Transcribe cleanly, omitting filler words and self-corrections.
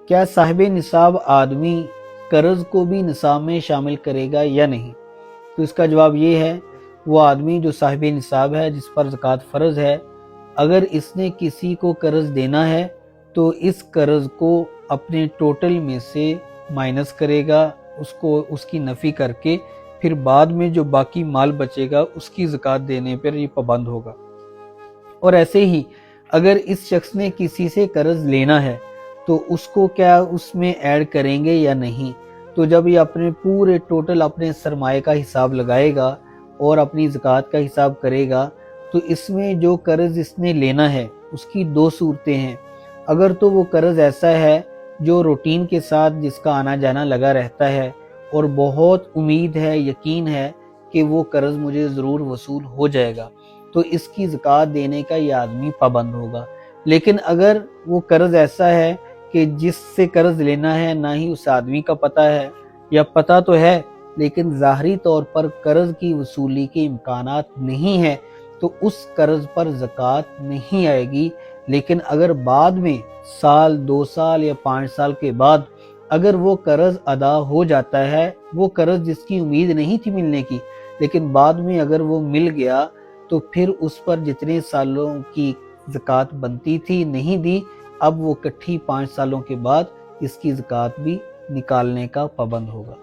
کیا صاحب نصاب آدمی قرض کو بھی نصاب میں شامل کرے گا یا نہیں؟ تو اس کا جواب یہ ہے، وہ آدمی جو صاحب نصاب ہے، جس پر زکوٰۃ فرض ہے، اگر اس نے کسی کو قرض دینا ہے تو اس قرض کو اپنے ٹوٹل میں سے مائنس کرے گا، اس کی نفی کر کے پھر بعد میں جو باقی مال بچے گا اس کی زکوٰۃ دینے پر یہ پابند ہوگا۔ اور ایسے ہی اگر اس شخص نے کسی سے قرض لینا ہے تو اس کو کیا اس میں ایڈ کریں گے یا نہیں؟ تو جب یہ اپنے پورے ٹوٹل اپنے سرمایہ کا حساب لگائے گا اور اپنی زکوٰۃ کا حساب کرے گا تو اس میں جو قرض اس نے لینا ہے اس کی دو صورتیں ہیں۔ اگر تو وہ قرض ایسا ہے جو روٹین کے ساتھ جس کا آنا جانا لگا رہتا ہے اور بہت امید ہے، یقین ہے کہ وہ قرض مجھے ضرور وصول ہو جائے گا، تو اس کی زکوٰۃ دینے کا یہ آدمی پابند ہوگا۔ لیکن اگر وہ قرض ایسا ہے کہ جس سے قرض لینا ہے نہ ہی اس آدمی کا پتہ ہے، یا پتہ تو ہے لیکن ظاہری طور پر قرض کی وصولی کے امکانات نہیں ہیں، تو اس قرض پر زکوٰۃ نہیں آئے گی۔ لیکن اگر بعد میں سال، 2 سال یا 5 سال کے بعد اگر وہ قرض ادا ہو جاتا ہے، وہ قرض جس کی امید نہیں تھی ملنے کی، لیکن بعد میں اگر وہ مل گیا تو پھر اس پر جتنے سالوں کی زکوٰۃ بنتی تھی نہیں دی، اب وہ اکٹھی 5 سالوں کے بعد اس کی زکوٰۃ بھی نکالنے کا پابند ہوگا۔